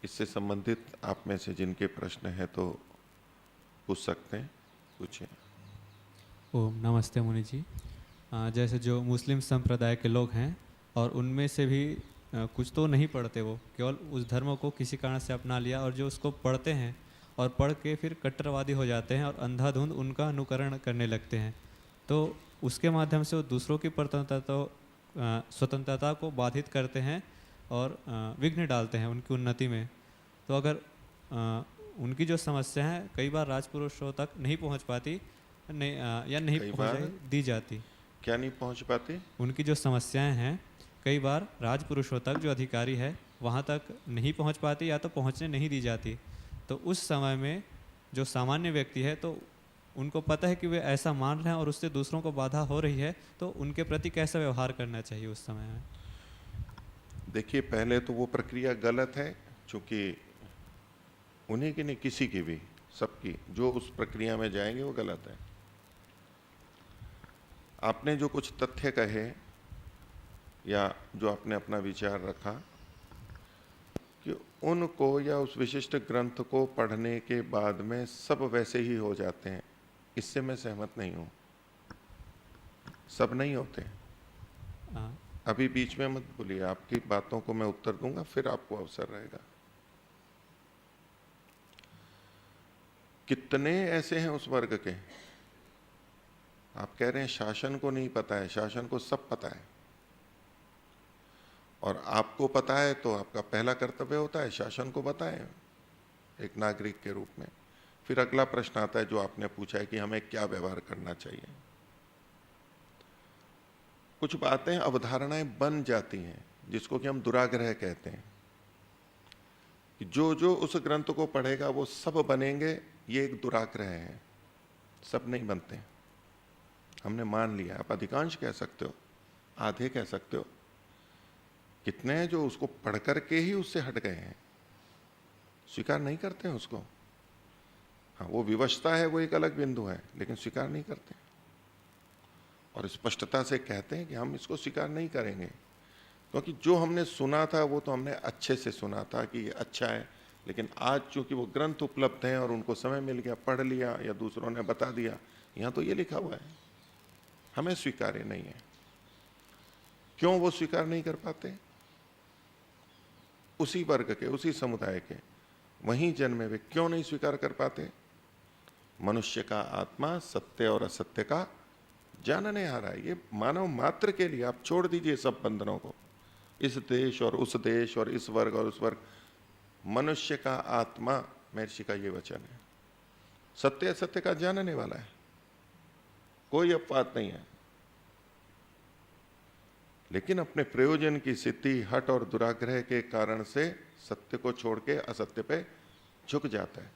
इससे संबंधित आप में से जिनके प्रश्न है तो पूछ सकते हैं, पूछिए। ओम नमस्ते मुनि जी। जैसे जो मुस्लिम संप्रदाय के लोग हैं और उनमें से भी कुछ तो नहीं पढ़ते, वो केवल उस धर्म को किसी कारण से अपना लिया, और जो उसको पढ़ते हैं और पढ़ के फिर कट्टरवादी हो जाते हैं और अंधाधुंध उनका अनुकरण करने लगते हैं, तो उसके माध्यम से वो दूसरों की स्वतंत्रता को बाधित करते हैं और विघ्न डालते हैं उनकी उन्नति में। तो अगर उनकी जो समस्या है कई बार राजपुरुषों तक नहीं पहुंच पाती, नहीं या नहीं कई बार पहुंचाई दी जाती। क्या नहीं पहुंच पाते? उनकी जो समस्याएं हैं कई बार राजपुरुषों तक, जो अधिकारी है वहाँ तक नहीं पहुँच पाती या तो पहुँचने नहीं दी जाती। तो उस समय में जो सामान्य व्यक्ति है, तो उनको पता है कि वे ऐसा मान रहे हैं और उससे दूसरों को बाधा हो रही है, तो उनके प्रति कैसा व्यवहार करना चाहिए उस समय में? देखिए, पहले तो वो प्रक्रिया गलत है, क्योंकि उन्हीं की नहीं, किसी की भी, सबकी जो उस प्रक्रिया में जाएंगे वो गलत है। आपने जो कुछ तथ्य कहे या जो आपने अपना विचार रखा कि उनको या उस विशिष्ट ग्रंथ को पढ़ने के बाद में सब वैसे ही हो जाते हैं, इससे मैं सहमत नहीं हूं। सब नहीं होते। अभी बीच में मत बोलिए, आपकी बातों को मैं उत्तर दूंगा, फिर आपको अवसर रहेगा। कितने ऐसे हैं उस वर्ग के? आप कह रहे हैं शासन को नहीं पता है, शासन को सब पता है। और आपको पता है तो आपका पहला कर्तव्य होता है शासन को बताएं एक नागरिक के रूप में। फिर अगला प्रश्न आता है जो आपने पूछा है कि हमें क्या व्यवहार करना चाहिए। कुछ बातें, अवधारणाएं बन जाती हैं जिसको कि हम दुराग्रह कहते हैं, कि जो जो उस ग्रंथ को पढ़ेगा वो सब बनेंगे, ये एक दुराग्रह है। सब नहीं बनते। हमने मान लिया, आप अधिकांश कह सकते हो, आधे कह सकते हो। कितने हैं जो उसको पढ़ करके ही उससे हट गए हैं, स्वीकार नहीं करते हैं उसको। हाँ, वो विवशता है, वो एक अलग बिंदु है, लेकिन स्वीकार नहीं करते और स्पष्टता से कहते हैं कि हम इसको स्वीकार नहीं करेंगे, क्योंकि जो हमने सुना था वो तो हमने अच्छे से सुना था कि ये अच्छा है, लेकिन आज चूंकि वो ग्रंथ उपलब्ध हैं और उनको समय मिल गया, पढ़ लिया या दूसरों ने बता दिया, यहां तो ये लिखा हुआ है, हमें स्वीकार्य नहीं है। क्यों वो स्वीकार नहीं कर पाते? उसी वर्ग के, उसी समुदाय के, वहीं जन्मे वे क्यों नहीं स्वीकार कर पाते? मनुष्य का आत्मा सत्य और असत्य का जानने आ रहा है। ये मानव मात्र के लिए, आप छोड़ दीजिए सब बंधनों को, इस देश और उस देश और इस वर्ग और उस वर्ग। मनुष्य का आत्मा, महर्षि का ये वचन है, सत्य असत्य का जानने वाला है, कोई अपवाद नहीं है। लेकिन अपने प्रयोजन की सिद्धि, हठ और दुराग्रह के कारण से सत्य को छोड़ के असत्य पे झुक जाता है।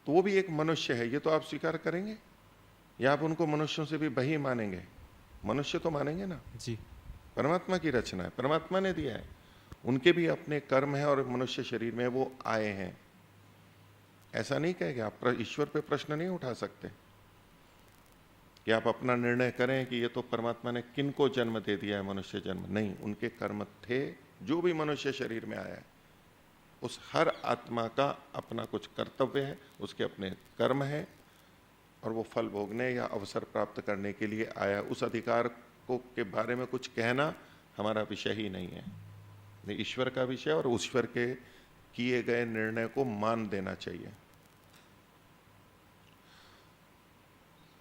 तो वो भी एक मनुष्य है, ये तो आप स्वीकार करेंगे या आप उनको मनुष्यों से भी बही मानेंगे? मनुष्य तो मानेंगे ना। जी। परमात्मा की रचना है, परमात्मा ने दिया है, उनके भी अपने कर्म है और मनुष्य शरीर में वो आए हैं। ऐसा नहीं कहेंगे आप ईश्वर पे प्रश्न नहीं उठा सकते कि आप अपना निर्णय करें कि ये तो परमात्मा ने किनको जन्म दे दिया है, मनुष्य जन्म नहीं, उनके कर्म थे। जो भी मनुष्य शरीर में आया है उस हर आत्मा का अपना कुछ कर्तव्य है, उसके अपने कर्म है, और वो फल भोगने या अवसर प्राप्त करने के लिए आया। उस अधिकार को के बारे में कुछ कहना हमारा विषय ही नहीं है, ये ईश्वर का विषय, और ईश्वर के किए गए निर्णय को मान देना चाहिए।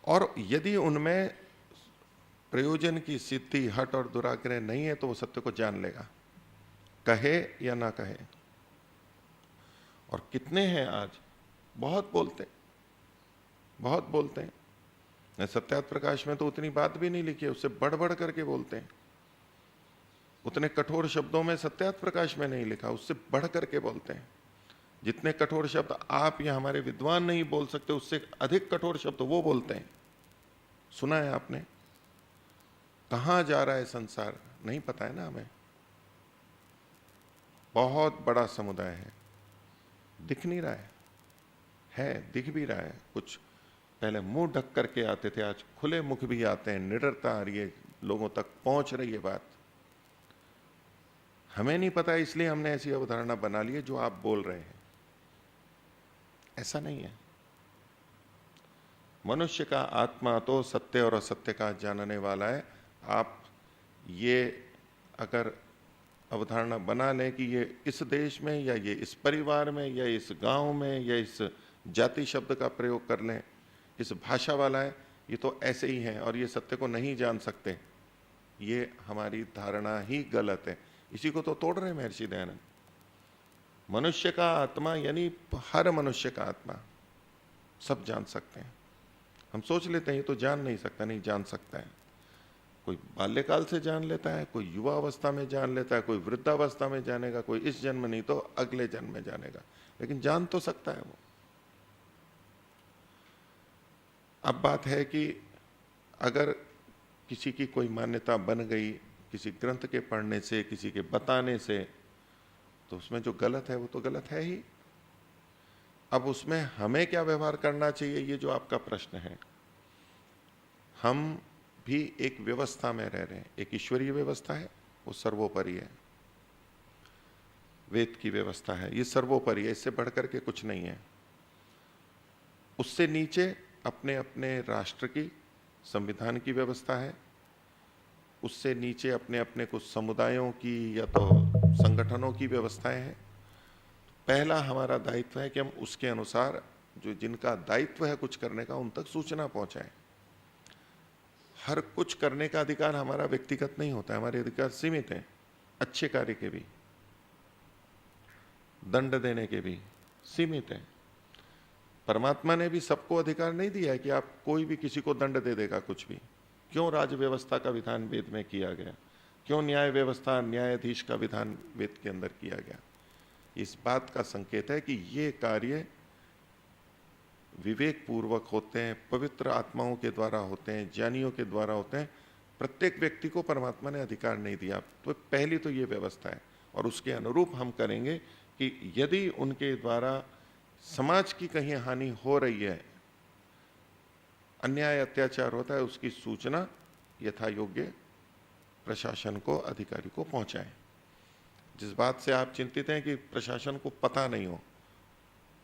और यदि उनमें प्रयोजन की सिद्धि, हठ और दुराग्रह नहीं है तो वो सत्य को जान लेगा, कहे या ना कहे। और कितने हैं आज, बहुत बोलते, बहुत बोलते हैं। सत्यार्थ प्रकाश में तो उतनी बात भी नहीं लिखी है, उससे बढ़ बढ़ करके बोलते हैं। उतने कठोर शब्दों में सत्यार्थ प्रकाश में नहीं लिखा, उससे बढ़ करके बोलते हैं। जितने कठोर शब्द आप या हमारे विद्वान नहीं बोल सकते, उससे अधिक कठोर शब्द वो बोलते हैं। सुना है आपने? कहां जा रहा है संसार नहीं पता है ना हमें। बहुत बड़ा समुदाय है, दिख नहीं रहा है, दिख भी रहा है। कुछ पहले मुंह ढक करके आते थे, आज खुले मुख भी आते हैं, निडरता आ रही है, लोगों तक पहुंच रही है बात। हमें नहीं पता इसलिए हमने ऐसी अवधारणा बना ली है जो आप बोल रहे हैं। ऐसा नहीं है। मनुष्य का आत्मा तो सत्य और असत्य का जानने वाला है। आप ये अगर अवधारणा बना लें कि ये इस देश में या ये इस परिवार में या इस गांव में या इस जाति शब्द का प्रयोग कर लें, इस भाषा वाला है, ये तो ऐसे ही है और ये सत्य को नहीं जान सकते, ये हमारी धारणा ही गलत है। इसी को तो तोड़ रहे हैं महर्षि दयानंद। मनुष्य का आत्मा यानी हर मनुष्य का आत्मा सब जान सकते हैं। हम सोच लेते हैं ये तो जान नहीं सकता, नहीं जान सकता है। कोई बाल्यकाल से जान लेता है, कोई युवा अवस्था में जान लेता है, कोई वृद्धावस्था में जानेगा, कोई इस जन्म नहीं तो अगले जन्म में जानेगा, लेकिन जान तो सकता है वो। अब बात है कि अगर किसी की कोई मान्यता बन गई किसी ग्रंथ के पढ़ने से, किसी के बताने से, तो उसमें जो गलत है वो तो गलत है ही। अब उसमें हमें क्या व्यवहार करना चाहिए, ये जो आपका प्रश्न है। हम भी एक व्यवस्था में रह रहे हैं, एक ईश्वरीय व्यवस्था है, वो सर्वोपरि है। वेद की व्यवस्था है, ये सर्वोपरि है, इससे बढ़कर के कुछ नहीं है। उससे नीचे अपने अपने राष्ट्र की संविधान की व्यवस्था है, उससे नीचे अपने अपने कुछ समुदायों की या तो संगठनों की व्यवस्थाएं हैं। पहला हमारा दायित्व है कि हम उसके अनुसार जो जिनका दायित्व है कुछ करने का, उन तक सूचना पहुंचाएं। हर कुछ करने का अधिकार हमारा व्यक्तिगत नहीं होता है, हमारे अधिकार सीमित हैं, अच्छे कार्य के भी, दंड देने के भी सीमित हैं। परमात्मा ने भी सबको अधिकार नहीं दिया है कि आप कोई भी किसी को दंड दे देगा कुछ भी। क्यों राज व्यवस्था का विधान वेद में किया गया, क्यों न्याय व्यवस्था न्यायाधीश का विधान वेद के अंदर किया गया? इस बात का संकेत है कि ये कार्य विवेक पूर्वक होते हैं, पवित्र आत्माओं के द्वारा होते हैं, ज्ञानियों के द्वारा होते हैं। प्रत्येक व्यक्ति को परमात्मा ने अधिकार नहीं दिया। तो पहली तो ये व्यवस्था है और उसके अनुरूप हम करेंगे कि यदि उनके द्वारा समाज की कहीं हानि हो रही है, अन्याय अत्याचार होता है, उसकी सूचना यथा योग्य प्रशासन को, अधिकारी को पहुंचाएं। जिस बात से आप चिंतित हैं कि प्रशासन को पता नहीं हो,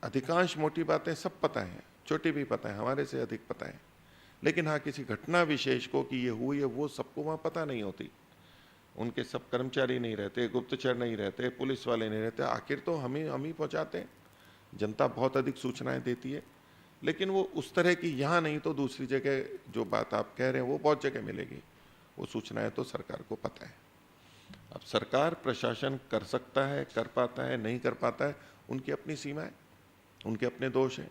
अधिकांश मोटी बातें सब पता है, छोटी भी पता है, हमारे से अधिक पता है। लेकिन हाँ, किसी घटना विशेष को कि ये हुई है वो सबको वहां पता नहीं होती। उनके सब कर्मचारी नहीं रहते, गुप्तचर नहीं रहते, पुलिस वाले नहीं रहते, आखिर तो हम ही पहुंचाते हैं। जनता बहुत अधिक सूचनाएं देती है, लेकिन वो उस तरह की यहाँ नहीं तो दूसरी जगह जो बात आप कह रहे हैं वो बहुत जगह मिलेगी। वो सूचनाएं तो सरकार को पता है। अब सरकार प्रशासन कर सकता है, कर पाता है, नहीं कर पाता है, उनकी अपनी सीमाएं, उनके अपने दोष हैं।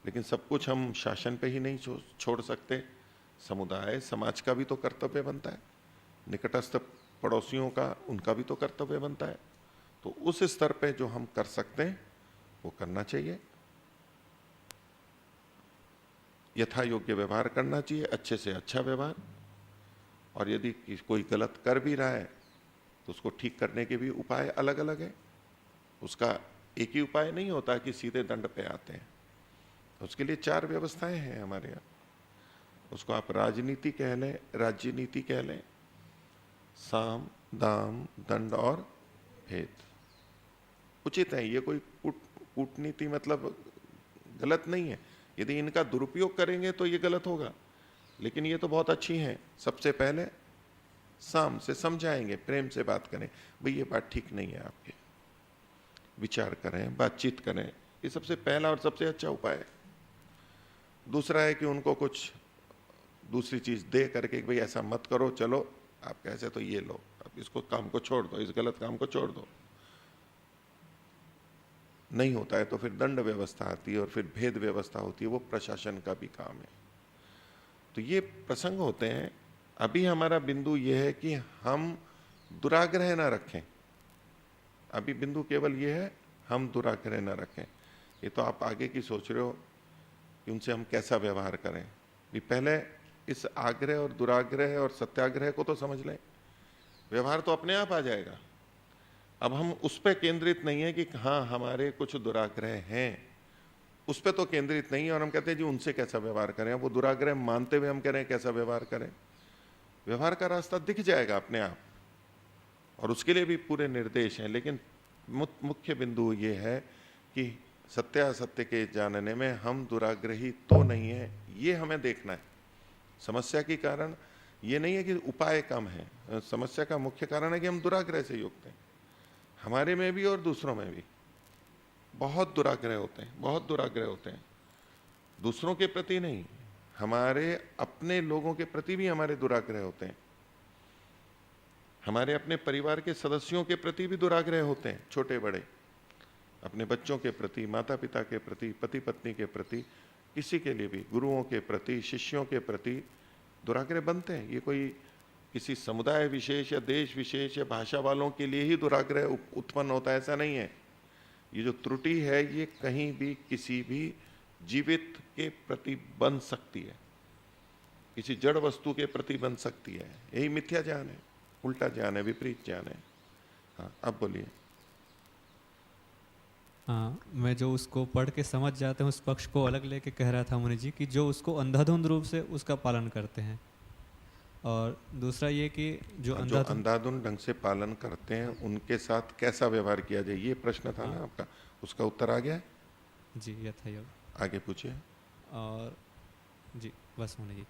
लेकिन सब कुछ हम शासन पे ही नहीं छोड़ सकते। समुदाय समाज का भी तो कर्तव्य बनता है, निकटस्थ पड़ोसियों का, उनका भी तो कर्तव्य बनता है। तो उस स्तर पे जो हम कर सकते हैं वो करना चाहिए। यथा योग्य व्यवहार करना चाहिए, अच्छे से अच्छा व्यवहार। और यदि कोई गलत कर भी रहा है तो उसको ठीक करने के भी उपाय अलग अलग हैं। उसका एक ही उपाय नहीं होता कि सीधे दंड पे आते हैं, उसके लिए 4 व्यवस्थाएं हैं हमारे यहाँ। उसको आप राजनीति कह लें, राज्य नीति कह लें, साम दाम दंड और भेद उचित है। ये कोई कूटनीति मतलब गलत नहीं है। यदि इनका दुरुपयोग करेंगे तो ये गलत होगा, लेकिन ये तो बहुत अच्छी हैं। सबसे पहले साम से समझाएंगे, प्रेम से बात करें, भाई ये बात ठीक नहीं है, आपके विचार करें, बातचीत करें, ये सबसे पहला और सबसे अच्छा उपाय है। दूसरा है कि उनको कुछ दूसरी चीज दे करके, भाई ऐसा मत करो, चलो आप कैसे तो ये लो, अब इसको काम को छोड़ दो, इस गलत काम को छोड़ दो। नहीं होता है तो फिर दंड व्यवस्था आती है और फिर भेद व्यवस्था होती है, वो प्रशासन का भी काम है। तो ये प्रसंग होते हैं। अभी हमारा बिंदु ये है कि हम दुराग्रह ना रखें। अभी बिंदु केवल ये है, हम दुराग्रह ना रखें। ये तो आप आगे की सोच रहे हो कि उनसे हम कैसा व्यवहार करें। भी पहले इस आग्रह और दुराग्रह और सत्याग्रह को तो समझ लें, व्यवहार तो अपने आप आ जाएगा। अब हम उस पर केंद्रित नहीं है कि हाँ हमारे कुछ दुराग्रह हैं, उस पर तो केंद्रित नहीं है। और हम कहते हैं जी उनसे कैसा व्यवहार करें, वो दुराग्रह मानते हुए हम कह रहे हैं कैसा व्यवहार करें। व्यवहार का रास्ता दिख जाएगा अपने आप। और उसके लिए भी पूरे निर्देश हैं, लेकिन मुख्य बिंदु ये है कि सत्य असत्य के जानने में हम दुराग्रही तो नहीं है, ये हमें देखना है। समस्या के कारण ये नहीं है कि उपाय कम है, समस्या का मुख्य कारण है कि हम दुराग्रह से युक्त हैं। हमारे में भी और दूसरों में भी बहुत दुराग्रह होते हैं, बहुत दुराग्रह होते हैं। दूसरों के प्रति नहीं, हमारे अपने लोगों के प्रति भी हमारे दुराग्रह होते हैं। हमारे अपने परिवार के सदस्यों के प्रति भी दुराग्रह होते हैं, छोटे बड़े, अपने बच्चों के प्रति, माता पिता के प्रति, पति पत्नी के प्रति, किसी के लिए भी, गुरुओं के प्रति, शिष्यों के प्रति दुराग्रह बनते हैं। ये कोई किसी समुदाय विशेष या देश विशेष या भाषा वालों के लिए ही दुराग्रह उत्पन्न होता है, ऐसा नहीं है। ये जो त्रुटि है ये कहीं भी किसी भी जीवित के प्रति बन सकती है, किसी जड़ वस्तु के प्रति बन सकती है। यही मिथ्या ज्ञान है, उल्टा ज्ञान है, विपरीत ज्ञान है। हाँ, अब बोलिए। हाँ, मैं जो उसको पढ़ के समझ जाते हैं उस पक्ष को अलग लेके कह रहा था मुनि जी, कि जो उसको अंधाधुंध रूप से उसका पालन करते हैं, और दूसरा ये कि जो जो अंधाधुंध ढंग से पालन करते हैं उनके साथ कैसा व्यवहार किया जाए, ये प्रश्न था ना आपका, उसका उत्तर आ गया? जी, यथा योग। आगे पूछिए। और जी, बस मुनि जी।